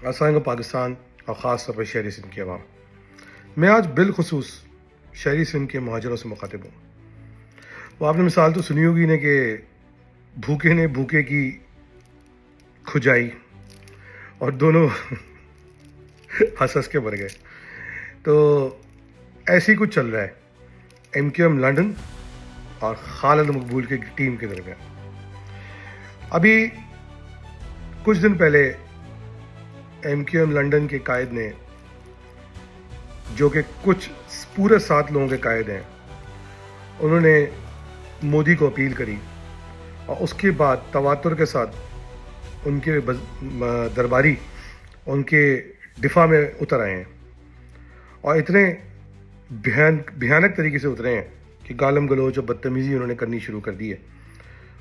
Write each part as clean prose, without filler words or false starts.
السلام پاکستان اور خاص طور پر شہری سندھ کی عوام. میں آج بالخصوص شہری سندھ کے مہاجروں سے مخاطب ہوں. وہ آپ نے مثال تو سنی ہوگی نا کہ بھوکے نے بھوکے کی کھجائی اور دونوں ہنس ہنس کے مر گئے. تو ایسے ہی کچھ چل رہا ہے ایم کیو ایم لنڈن اور خالد مقبول کی ٹیم کے درمیان. ابھی کچھ دن پہلے ایم کیو ایم لنڈن کے قائد نے، جو کہ کچھ پورے 7 لوگوں کے قائد ہیں، انہوں نے مودی کو اپیل کری اور اس کے بعد تواتر کے ساتھ ان کے درباری ان کے دفاع میں اتر آئے ہیں اور اتنے بھیانک طریقے سے اترے ہیں کہ گالم گلوچ اور بدتمیزی انہوں نے کرنی شروع کر دی ہے.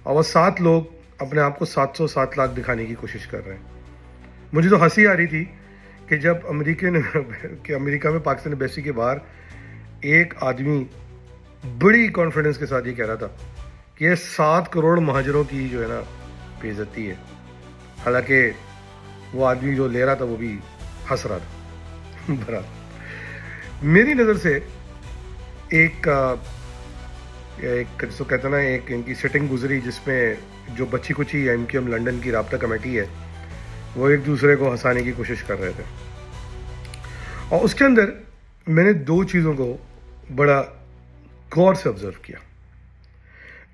اور وہ 7 لوگ اپنے آپ کو 707 لاکھ دکھانے کی کوشش کر رہے ہیں. مجھے تو ہنسی آ رہی تھی کہ جب امریکہ میں پاکستان ایمبیسی کے باہر ایک آدمی بڑی کانفیڈنس کے ساتھ یہ کہہ رہا تھا کہ یہ 7 کروڑ مہاجروں کی جو ہے نا بے عزتی ہے. حالانکہ وہ آدمی جو لے رہا تھا وہ بھی ہنس رہا تھا. برحال میری نظر سے ایک جس کو کہتے ہیں نا، ایک ان کی سیٹنگ گزری جس میں جو بچی کچی ایم کیو ایم لنڈن کی رابطہ کمیٹی ہے وہ ایک دوسرے کو ہنسانے کی کوشش کر رہے تھے. اور اس کے اندر میں نے 2 چیزوں کو بڑا غور سے آبزرو کیا.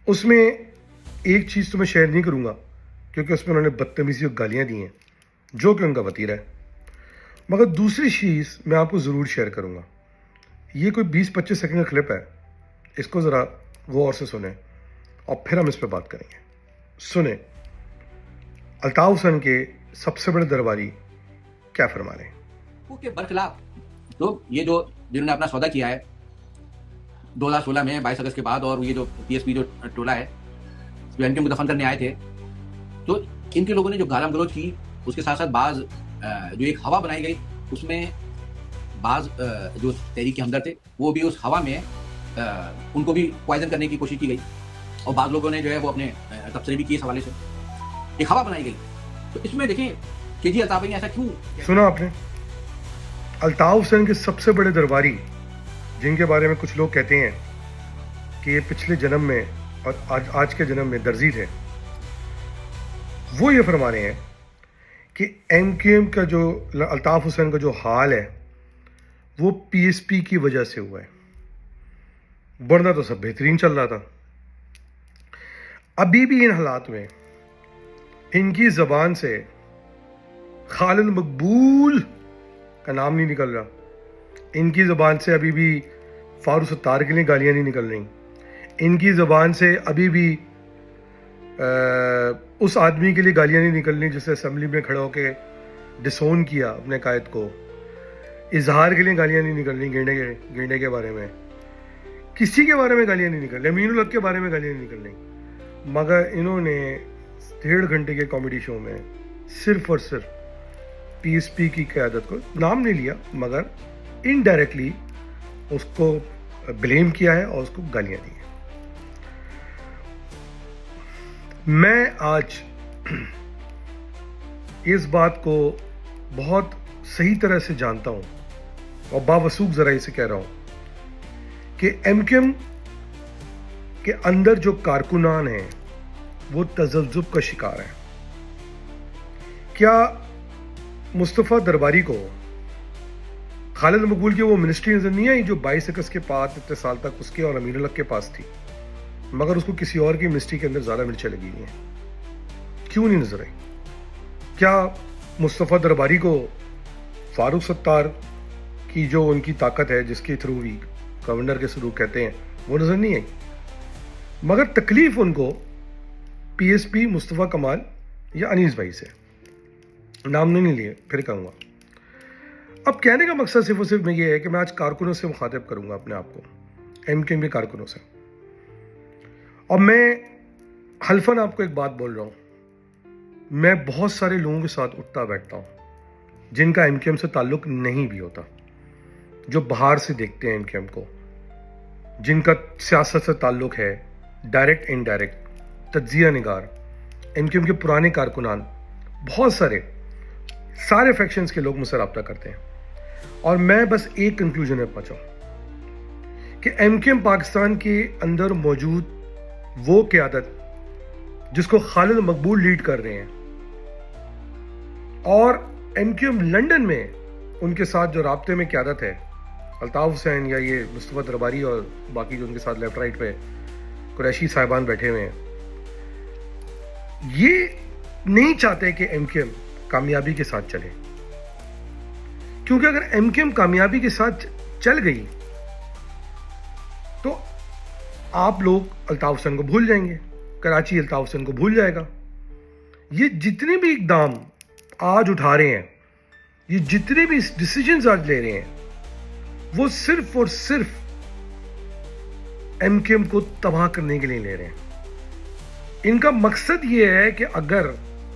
اس میں ایک چیز تو میں شیئر نہیں کروں گا کیونکہ اس میں انہوں نے بدتمیزی اور گالیاں دی ہیں جو کہ ان کا وتیرہ ہے، مگر دوسری چیز میں آپ کو ضرور شیئر کروں گا. یہ کوئی 20-25 سیکنڈ کا کلپ ہے، اس کو ذرا غور سے سنیں اور پھر ہم اس پہ بات کریں گے. سنیں الطاف حسین کے سب سے بڑے درباری کیا فرما رہے ہیں. کے برخلاف تو یہ جو جنہوں نے اپنا سودا کیا ہے 2016 میں 22 اگست کے بعد، اور یہ جو پی ایس پی جو ٹولہ ہے جو این کے کو دفن کرنے آئے تھے، تو ان کے لوگوں نے جو گالم گلوچ کی، اس کے ساتھ ساتھ بعض جو ایک ہوا بنائی گئی اس میں بعض جو تحریک ہمدرد تھے وہ بھی اس ہوا میں ان کو بھی پوائزن کرنے کی کوشش کی گئی، اور بعض لوگوں نے جو ہے وہ اپنے تبصرے بھی کیے اس حوالے سے. ایک ہوا بنائی گئی. تو اس میں دیکھیں کہ جی الطاف نے ایسا کیوں سنا آپ نے. الطاف حسین کے سب سے بڑے درباری، جن کے بارے میں کچھ لوگ کہتے ہیں کہ یہ پچھلے جنم میں اور آج کے جنم میں درزی تھے، وہ یہ فرما رہے ہیں کہ ایم کیو ایم کا جو الطاف حسین کا جو حال ہے وہ پی ایس پی کی وجہ سے ہوا ہے، ورنہ تو سب بہترین چل رہا تھا. ابھی بھی ان حالات میں ان کی زبان سے خالد مقبول کا نام نہیں نکل رہا. ان کی زبان سے ابھی بھی فاروق ستار کے لیے گالیاں نہیں نکل رہی. ان کی زبان سے ابھی بھی اس آدمی کے لیے گالیاں نہیں نکل رہی جس نے اسمبلی میں کھڑا ہو کے ڈسون کیا اپنے قائد کو. اظہار کے لیے گالیاں نہیں نکل رہی. گینڈے کے بارے میں کسی کے بارے میں گالیاں نہیں نکل رہی. امین الحق کے بارے میں گالیاں نہیں نکل رہی. مگر انہوں نے 1.5 گھنٹے کے کامیڈی شو میں صرف اور صرف پی ایس پی کی قیادت کو نام نہیں لیا مگر انڈائریکٹلی اس کو بلیم کیا ہے اور اس کو گالیاں دی ہیں. میں آج اس بات کو بہت صحیح طرح سے جانتا ہوں اور باوثوق ذرائع سے کہہ رہا ہوں کہ ایم کیو ایم کے اندر جو کارکنان ہیں وہ تذبذب کا شکار ہیں. کیا مصطفیٰ درباری کو خالد مقبول کی وہ منسٹری نظر نہیں آئی جو 22 اگست کے بعد اتنے سال تک اس کے اور امین الحق کے پاس تھی، مگر اس کو کسی اور کی منسٹری کے اندر زیادہ مرچیں لگی ہوئی ہیں؟ کیوں نہیں نظر آئی؟ کیا مصطفیٰ درباری کو فاروق ستار کی جو ان کی طاقت ہے جس کے تھرو بھی گورنر کے سلوک کہتے ہیں وہ نظر نہیں آئی؟ مگر تکلیف ان کو پی ایس پی مصطفیٰ کمال یا انیس بھائی سے. نام نہیں لیے پھر کہوں گا. اب کہنے کا مقصد صرف اور صرف میں یہ ہے کہ میں آج کارکنوں سے مخاطب کروں گا اپنے آپ کو، ایم کیو ایم کے کارکنوں سے. اور میں حلفاً آپ کو ایک بات بول رہا ہوں، میں بہت سارے لوگوں کے ساتھ اٹھتا بیٹھتا ہوں جن کا ایم کیو ایم سے تعلق نہیں بھی ہوتا، جو باہر سے دیکھتے ہیں ایم کیو ایم کو، جن کا سیاست سے تعلق ہے ڈائریکٹ انڈائریکٹ، تجزیہ نگار، ایم کیو ایم کے پرانے کارکنان، بہت سارے سارے فیکشنز کے لوگ مجھ سے رابطہ کرتے ہیں، اور میں بس ایک کنکلوژن میں پہنچا ہوں کہ ایم کیو ایم پاکستان کے اندر موجود وہ قیادت جس کو خالد مقبول لیڈ کر رہے ہیں، اور ایم کیو ایم لنڈن میں ان کے ساتھ جو رابطے میں قیادت ہے، الطاف حسین یا یہ مصطفیٰ درباری اور باقی جو ان کے ساتھ لیفٹ رائٹ پہ قریشی صاحبان بیٹھے ہوئے ہیں، یہ نہیں چاہتے کہ ایم کیو ایم کامیابی کے ساتھ چلے، کیونکہ اگر ایم کیو ایم کامیابی کے ساتھ چل گئی تو آپ لوگ الطاف حسین کو بھول جائیں گے، کراچی الطاف حسین کو بھول جائے گا۔ یہ جتنے بھی اقدام آج اٹھا رہے ہیں، یہ جتنے بھی ڈیسیجنز آج لے رہے ہیں، وہ صرف اور صرف ایم کیو ایم کو تباہ کرنے کے لیے لے رہے ہیں۔ ان کا مقصد یہ ہے کہ اگر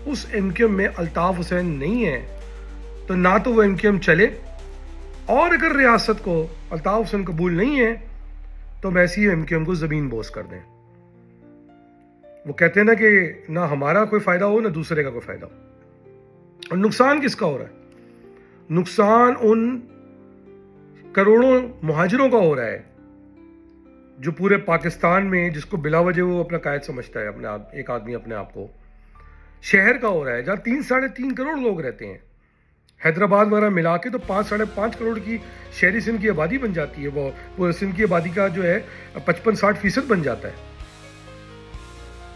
اس ایم کیو ایم میں الطاف حسین نہیں ہے تو نہ تو وہ ایم کیو ایم چلے، اور اگر ریاست کو الطاف حسین قبول نہیں ہے تو ویسے ہی ایم کیو ایم کو زمین بوس کر دیں۔ وہ کہتے ہیں نا کہ نہ ہمارا کوئی فائدہ ہو نہ دوسرے کا کوئی فائدہ ہو، اور نقصان کس کا ہو رہا ہے؟ نقصان ان کروڑوں مہاجروں کا ہو رہا ہے جو پورے پاکستان میں، جس کو بلا وجہ وہ اپنا قائد سمجھتا ہے، اپنے آپ، ایک آدمی اپنے آپ کو، شہر کا ہو رہا ہے جہاں 3.5 کروڑ لوگ رہتے ہیں۔ حیدرآباد وغیرہ ملا کے تو 5.5 کروڑ کی شہری سندھ کی آبادی بن جاتی ہے، وہ سندھ کی آبادی کا جو ہے 55-60% بن جاتا ہے۔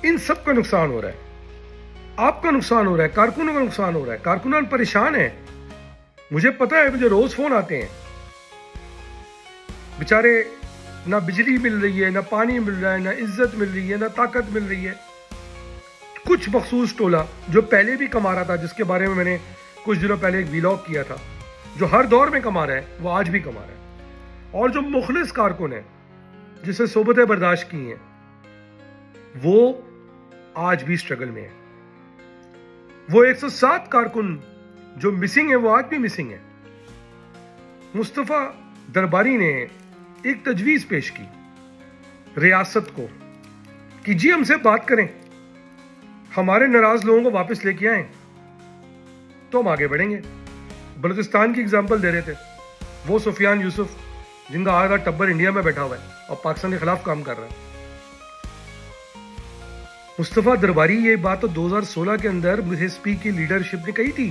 ان سب کا نقصان ہو رہا ہے، آپ کا نقصان ہو رہا ہے، کارکنوں کا نقصان ہو رہا ہے، کارکنان پریشان ہیں۔ مجھے پتا ہے، مجھے روز فون آتے ہیں، بیچارے نہ بجلی مل رہی ہے، نہ پانی مل رہا ہے، نہ عزت مل رہی ہے، نہ طاقت مل رہی ہے۔ کچھ مخصوص ٹولہ جو پہلے بھی کما رہا تھا، جس کے بارے میں میں نے کچھ دنوں پہلے ایک ویلاگ کیا تھا، جو ہر دور میں کما رہا ہے وہ آج بھی کما رہا ہے، اور جو مخلص کارکن ہیں جسے صحبتیں برداشت کی ہیں وہ آج بھی اسٹرگل میں ہیں۔ وہ 107 کارکن جو مسنگ ہیں وہ آج بھی مسنگ ہیں۔ مصطفیٰ درباری نے ایک تجویز پیش کی ریاست کو کہ جی ہم سے بات کریں، ہمارے ناراض لوگوں کو واپس لے کے آئیں تو ہم آگے بڑھیں گے۔ بلوچستان کی اگزامپل دے رہے تھے، وہ سفیان یوسف جن کا آدھا ٹبر انڈیا میں بیٹھا ہوا ہے اور پاکستان کے خلاف کام کر رہا ہے۔ مصطفیٰ درباری یہ بات تو 2016 کے اندر ایس پی کی لیڈرشپ نے کہی تھی،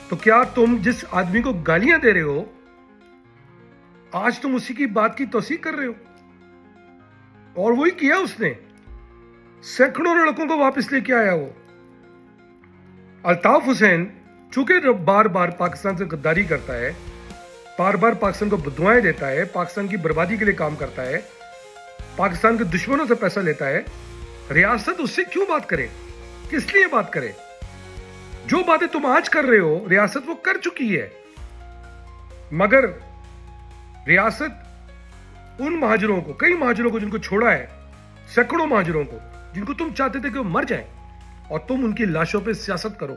تو کیا تم جس آدمی کو گالیاں دے رہے ہو آج تم اسی کی بات کی توثیق کر رہے ہو؟ اور وہی کیا اس نے، سینکڑوں لڑکوں کو واپس لے کے آیا۔ وہ الطاف حسین چونکہ بار بار پاکستان سے غداری کرتا ہے، بار بار پاکستان کو بدعائیں دیتا ہے، پاکستان کی بربادی کے لیے کام کرتا ہے، پاکستان کے دشمنوں سے پیسہ لیتا ہے، ریاست اس سے کیوں بات کرے؟ کس لیے بات کرے؟ جو باتیں تم آج کر رہے ہو ریاست وہ کر چکی ہے، مگر ریاست ان مہاجروں کو، کئی مہاجروں کو جن کو چھوڑا ہے، سینکڑوں مہاجروں کو جن کو تم چاہتے تھے کہ وہ مر جائیں اور تم ان کی لاشوں پہ سیاست کرو،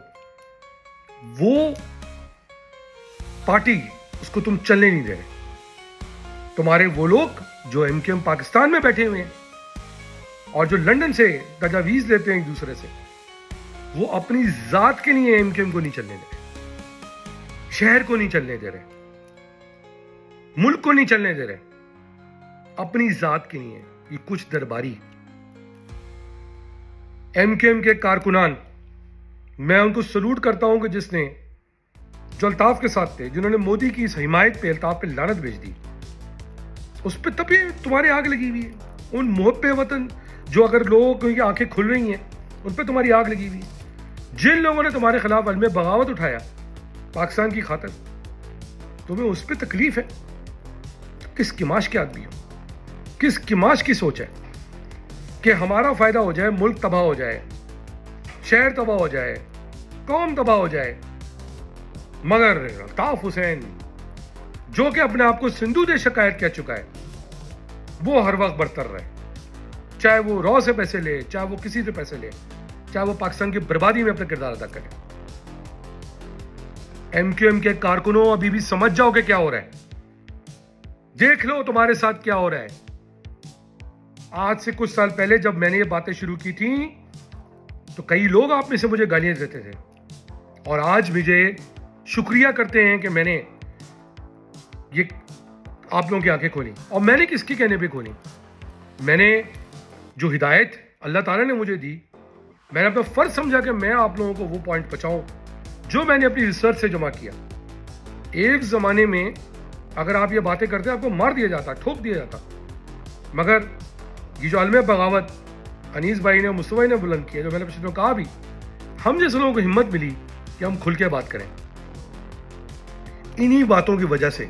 وہ پارٹی اس کو تم چلنے نہیں دے رہے۔ تمہارے وہ لوگ جو ایم کیو ایم پاکستان میں بیٹھے ہوئے ہیں اور جو لنڈن سے تجاویز لیتے ہیں ایک دوسرے سے، وہ اپنی ذات کے لیے ایم کیو ایم کو نہیں چلنے دے رہے، شہر کو نہیں چلنے دے رہے، ملک کو نہیں چلنے دے رہے، اپنی ذات کے لیے۔ یہ کچھ درباری ایم کیو ایم کے کارکنان، میں ان کو سلوٹ کرتا ہوں کہ جس نے، جو الطاف کے ساتھ تھے، جنہوں نے مودی کی اس حمایت پہ الطاف پہ لعنت بھیج دی، اس پہ تب یہ تمہاری آگ لگی ہوئی ہے۔ ان محب وطن جو اگر لوگوں کی آنکھیں کھل رہی ہیں ان پہ تمہاری آگ لگی ہوئی ہے۔ جن لوگوں نے تمہارے خلاف علم بغاوت اٹھایا پاکستان کی خاطر، تمہیں اس پہ تکلیف ہے؟ کس کماش کے آدمی ہو، کس کماش کی سوچ ہے کہ ہمارا فائدہ ہو جائے، ملک تباہ ہو جائے، شہر تباہ ہو جائے، قوم تباہ ہو جائے، مگر الطاف حسین جو کہ اپنے آپ کو سندھو دے شکایت کہہ چکا ہے، وہ ہر وقت برتر رہے، چاہے وہ رو سے پیسے لے، چاہے وہ کسی سے پیسے لے، چاہے وہ پاکستان کی بربادی میں اپنا کردار ادا کرے۔ ایم کیو ایم کے کارکنوں ابھی بھی سمجھ جاؤ کہ کیا ہو رہا ہے، دیکھ لو تمہارے ساتھ کیا ہو رہا ہے۔ آج سے کچھ سال پہلے جب میں نے یہ باتیں شروع کی تھیں تو کئی لوگ آپ میں سے مجھے گالیاں دیتے تھے، اور آج مجھے شکریہ کرتے ہیں کہ میں نے یہ آپ لوگوں کی آنکھیں کھولی. اور میں نے کس کے کہنے پہ کھولی؟ میں نے جو ہدایت اللہ تعالیٰ نے مجھے دی, میں نے اپنا فرض سمجھا کہ میں آپ لوگوں کو وہ پوائنٹ پہنچاؤں جو میں نے اپنی ریسرچ سے جمع کیا. ایک زمانے میں اگر آپ یہ باتیں کرتے آپ کو مار دیا جاتا, ٹھوک دیا جاتا, مگر یہ جو عالم بغاوت انیس بھائی نے اور مصطفیٰ نے بلند کیا, جو میں نے پچھلے کہا بھی, ہم جیسے لوگوں کو ہمت ملی کہ ہم کھل کے بات کریں. انہی باتوں کی وجہ سے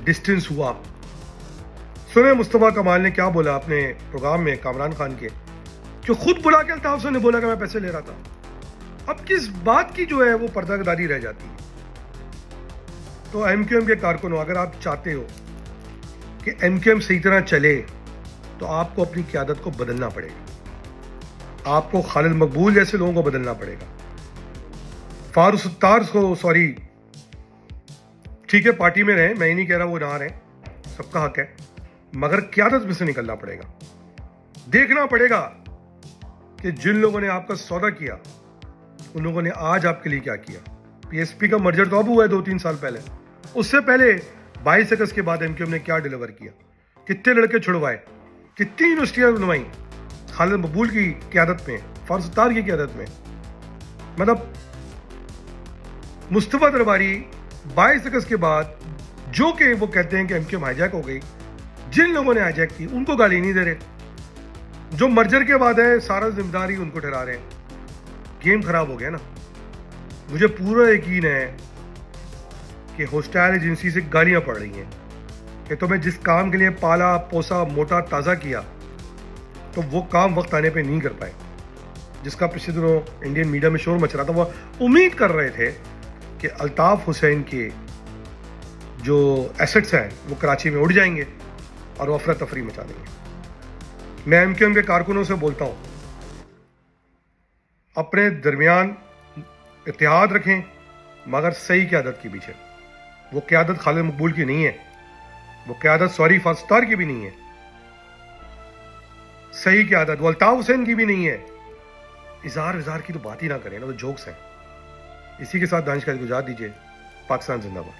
ڈسٹنس ہوا. سنیں مصطفیٰ کمال نے کیا بولا اپنے پروگرام میں کامران خان کے, جو خود بلا کے الطاف صاحب نے بولا کہ میں پیسے لے رہا تھا. اب کس بات کی جو ہے وہ پردہ داری رہ جاتی ہے. تو ایم کیو ایم کے کارکنوں, اگر آپ چاہتے ہو کہ ایم کیو ایم صحیح طرح چلے تو آپ کو اپنی قیادت کو بدلنا پڑے گا. آپ کو خالد مقبول جیسے لوگوں کو بدلنا پڑے گا. فاروق ستار کو سوری, ٹھیک ہے پارٹی میں رہیں, میں ہی نہیں کہہ رہا وہ نہ رہیں, سب کا حق ہے, مگر قیادت میں سے نکلنا پڑے گا. دیکھنا پڑے گا کہ جن لوگوں نے آپ کا سودا کیا ان لوگوں نے آج آپ کے لیے کیا کیا. پی ایس پی کا مرجر تو اب ہوا ہے 2-3 سال پہلے, اس سے پہلے 22 اگست کے بعد ایم کیو ایم نے کیا ڈیلیور کیا, کتنے لڑکے چھڑوائے, کتنی یونیورسٹیاں بنوائیں خالد مقبول کی قیادت میں, فاروق ستار کی قیادت میں. مطلب مصطفیٰ درباری 22 اگست کے بعد جو کہ وہ کہتے ہیں کہ M Q M hijack ہو گئی, جن لوگوں نے ہائی جیک کی ان کو گالی نہیں دے رہے, جو مرجر کے بعد ہے سارا ذمہ داری ان کو ٹھہرا رہے ہیں. گیم خراب ہو گیا نا. مجھے پورا یقین ہے کہ ہوسٹائل ایجنسی سے گالیاں پڑ رہی ہیں کہ تمہیں جس کام کے لیے پالا پوسا موٹا تازہ کیا تو وہ کام وقت آنے پہ نہیں کر پائے. جس کا پچھلے دنوں انڈین میڈیا میں شور مچ رہا تھا, وہ امید کر رہے تھے کہ الطاف حسین کے جو ایسٹس ہیں وہ کراچی میں اڑ جائیں گے اور وہ افراتفری مچا دیں گے. میں ایم کیو ایم کے کارکنوں سے بولتا ہوں, اپنے درمیان اتحاد رکھیں مگر صحیح قیادت کے پیچھے. وہ قیادت خالد مقبول کی نہیں ہے, وہ قیادت فاروق ستار کی بھی نہیں ہے, صحیح قیادت وہ الطاف حسین کی بھی نہیں ہے. اظہار کی تو بات ہی نہ کریں نا, تو جوکس ہیں. اسی کے ساتھ دانش کا گزار دیجیے. پاکستان زندہ باد.